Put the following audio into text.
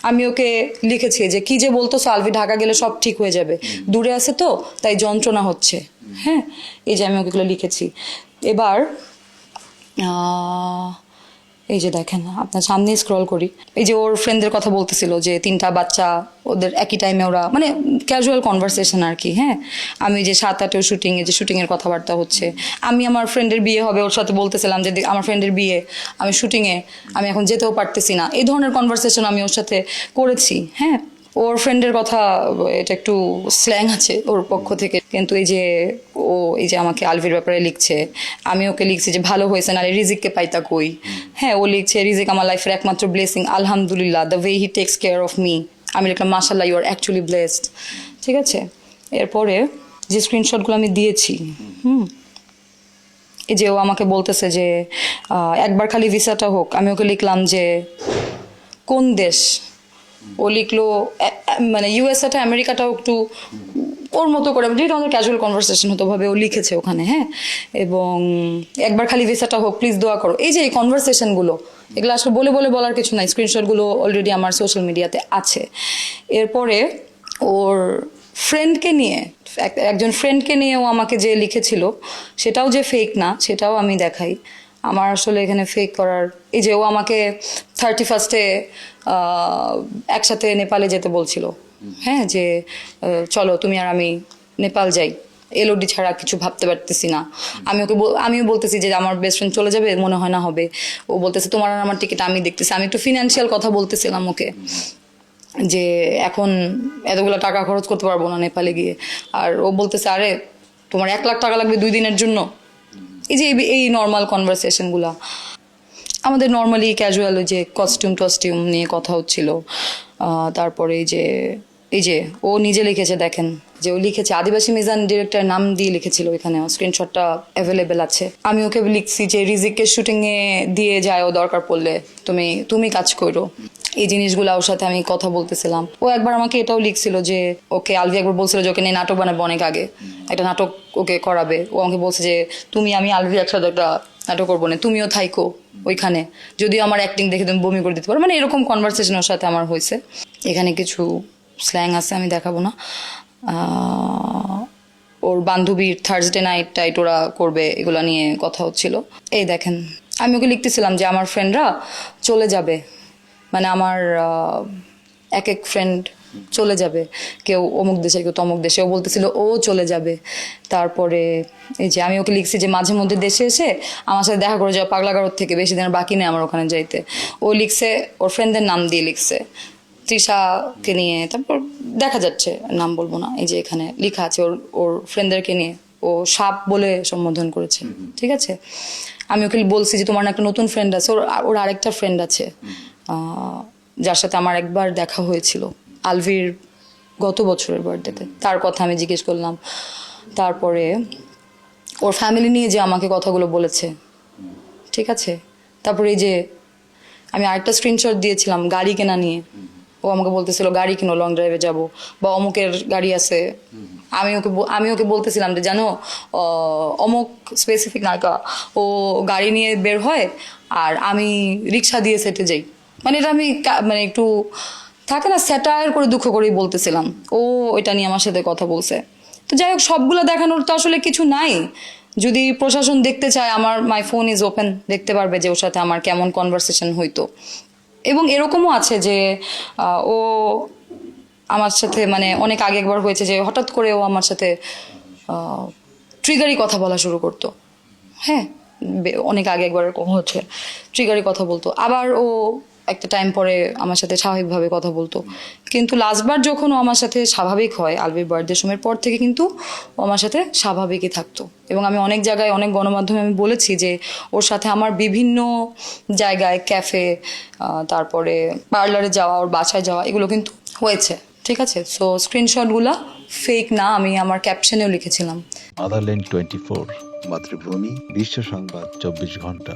আমি ওকে লিখেছি যে কি যে বলতো আলভি ঢাকা গেলে সব ঠিক হয়ে যাবে, দূরে আছে তো তাই যন্ত্রণা হচ্ছে। হ্যাঁ, এই যে আমি ওকেগুলো লিখেছি। এবার এই যে দেখেন, আপনার সামনে স্ক্রল করি, এই যে ওর ফ্রেন্ডদের কথা বলতেছিল যে 3টা বাচ্চা, ওদের একই টাইমে ওরা মানে ক্যাজুয়াল কনভারসেশন আর কি। হ্যাঁ, আমি যে 7-8 শুটিংয়ে যে শুটিংয়ের কথাবার্তা হচ্ছে, আমি আমার ফ্রেন্ডের বিয়ে হবে ওর সাথে বলতেছিলাম যে আমার ফ্রেন্ডের বিয়ে, আমি শুটিংয়ে, আমি এখন যেতেও পারতেছি না, এই ধরনের কনভারসেশন আমি ওর সাথে করেছি। হ্যাঁ, ওর ফ্রেন্ডের কথা, এটা একটু স্ল্যাং আছে ওর পক্ষ থেকে, কিন্তু এই যে ও এই যে আমাকে আলভির ব্যাপারে লিখছে, আমি ওকে লিখছি যে ভালো হয়েছে নাহলে রিজিককে পাইতা কই। হ্যাঁ, ও লিখছে রিজিক আমার লাইফের একমাত্র ব্লেসিং, আলহামদুলিল্লাহ, the way he takes care of me. আমি লিখলাম মাশাল্লাহ, ইউ আর অ্যাকচুয়ালি ব্লেসড। ঠিক আছে, এরপরে যে স্ক্রিনশটগুলো আমি দিয়েছি, এই যে ও আমাকে বলতেছে যে একবার খালি ভিসাটা হোক, আমি ওকে লিখলাম যে কোন দেশ। ও লিখলো মানে ইউএসএটা আমেরিকাটাও একটু ওর মতো করে, যেটা আমাদের ক্যাজুয়াল কনভারসেশন হতো ভাবে ও লিখেছে ওখানে। হ্যাঁ, এবং একবার খালি ভিসাটা হোক, প্লিজ দোয়া করো। এই যে এই কনভারসেশনগুলো, এগুলো আসলে বলে বলে বলার কিছু নাই, স্ক্রিনশটগুলো অলরেডি আমার সোশ্যাল মিডিয়াতে আছে। এরপরে ওর ফ্রেন্ডকে নিয়ে, একজন ফ্রেন্ডকে নিয়ে ও আমাকে যে লিখেছিল, সেটাও যে ফেক না সেটাও আমি দেখাই। আমার আসলে এখানে ফেক করার, এই যে ও আমাকে 31-এ একসাথে নেপালে যেতে বলছিল। হ্যাঁ, যে চলো তুমি আর আমি নেপাল যাই, এলওডি ছাড়া কিছু ভাবতে পারতেছি না। আমিও বলতেছি যে আমার বেস্ট ফ্রেন্ড চলে যাবে, মনে হয় না হবে। ও বলতেছে তোমার আর আমার টিকিট আমি দেখতেছি। আমি একটু ফিনান্সিয়াল কথা বলতেছিলাম ওকে, যে এখন এতগুলো টাকা খরচ করতে পারবো না নেপালে গিয়ে। আর ও বলতেছে আরে তোমার 1 লাখ টাকা লাগবে 2 দিনের জন্য। এই যে এই নর্মাল কনভারসেশনগুলা আমাদের নর্মালি ক্যাজুয়াল, যে কস্টিউম নিয়ে কথা হচ্ছিল। তারপরে এই যে ও নিজে লিখেছে, দেখেন যে ও লিখেছে আদিবাসী মিজান ডিরেক্টর নাম দিয়ে লিখেছিল, এখানে স্ক্রিনশটটা অ্যাভেলেবেল আছে। আমি ওকে লিখছি যে রিজিককে শুটিংয়ে দিয়ে যায় ও দরকার পড়লে, তুমি কাজ করো। এই জিনিসগুলো ওর সাথে আমি কথা বলতেছিলাম। ও একবার আমাকে এটাও লিখছিল যে ওকে আলভি একবার বলছিল যে ওকে নিয়ে নাটক বানাবো, অনেক আগে একটা নাটক ওকে করাবে। ও আমাকে বলছে যে আমি আলভি একসাথে একটা নাটক করবো না, তুমিও থাইকো ওইখানে, যদিও আমার অ্যাক্টিং দেখে তুমি বমি করে দিতে পারো। মানে এরকম কনভারসেশন ওর সাথে আমার হয়েছে। এখানে কিছু স্ল্যাং আছে, আমি দেখাবো না। ওর বান্ধবীর থার্সডে নাইট টাইট ওরা করবে, এগুলো নিয়ে কথা হচ্ছিল। এই দেখেন, আমি ওকে লিখতেছিলাম যে আমার ফ্রেন্ডরা চলে যাবে, মানে আমার এক ফ্রেন্ড চলে যাবে, কেউ অমুক দেশে কেউ তমুক দেশে। ও বলতেছিল ও চলে যাবে। তারপরে এই যে আমি ওকে লিখছি যে মাঝে মধ্যে দেশে এসে আমার সাথে দেখা করে যাওয়া, পাগলাগারোর থেকে বেশি দিনের বাকি নেই আমার ওখানে যাইতে। ও লিখছে ওর ফ্রেন্ডদের নাম দিয়ে লিখছে, তৃষাকে নিয়ে, তারপর দেখা যাচ্ছে নাম বলবো না, এই যে এখানে লেখা আছে ওর ফ্রেন্ডদেরকে নিয়ে ও সাপ বলে সম্বোধন করেছে। ঠিক আছে, আমি ওকে বলছি যে তোমার একটা নতুন ফ্রেন্ড আছে, ওর আরেকটা ফ্রেন্ড আছে যার সাথে আমার একবার দেখা হয়েছিল আলভির গত বছরের বার্থডেতে, তার কথা আমি জিজ্ঞেস করলাম। তারপরে ওর ফ্যামিলি নিয়ে যে আমাকে কথাগুলো বলেছে। ঠিক আছে, তারপরে এই যে আমি আরেকটা স্ক্রিনশট দিয়েছিলাম গাড়ি কেনা নিয়ে, ও আমাকে বলতেছিল গাড়ি কিনো, লং ড্রাইভে যাব, বা অমুকের গাড়ি আছে। আমি ওকে বলতেছিলাম যে জানো অমুক স্পেসিফিক নায়িকা ও গাড়ি নিয়ে বের হয় আর আমি রিক্সা দিয়ে সেটে যাই। মানে এটা আমি মানে একটু থাকে না, স্যাটায়ার করে দুঃখ করেই বলতেছিলাম। ও এটা নিয়ে আমার সাথে কথা বলছে। তো যাই হোক, সবগুলো দেখানোর তো আসলে কিছু নাই। যদি প্রশাসন দেখতে চায়, আমার মাই ফোন ইজ ওপেন, দেখতে পারবে যে ওর সাথে আমার কেমন কনভারসেশন হইতো। এবং এরকমও আছে যে ও আমার সাথে মানে অনেক আগে একবার হয়েছে যে হঠাৎ করে ও আমার সাথে ট্রিগারি কথা বলা শুরু করতো। হ্যাঁ, অনেক আগে একবার এরকম হচ্ছে, ট্রিগারি কথা বলতো। আবার ও একটা টাইম পরে আমার সাথে স্বাভাবিকভাবে কথা বলতো। কিন্তু লাস্টবার যখন ও আমার সাথে স্বাভাবিক হয় আলভির বার্থডে সময়ের পর থেকে, কিন্তু ও আমার সাথে স্বাভাবিকই থাকতো। এবং আমি অনেক জায়গায় অনেক গণমাধ্যমে আমি বলেছি যে ওর সাথে আমার বিভিন্ন জায়গায় ক্যাফে, তারপরে পার্লারে যাওয়া, ওর বাসায় যাওয়া, এগুলো কিন্তু হয়েছে। ঠিক আছে, সো স্ক্রিনশটগুলো ফেক না, আমি আমার ক্যাপশনেও লিখেছিলাম। আদারল্যান্ড 24, মাতৃভূমি, বিশ্ব সংবাদ 24 ঘন্টা।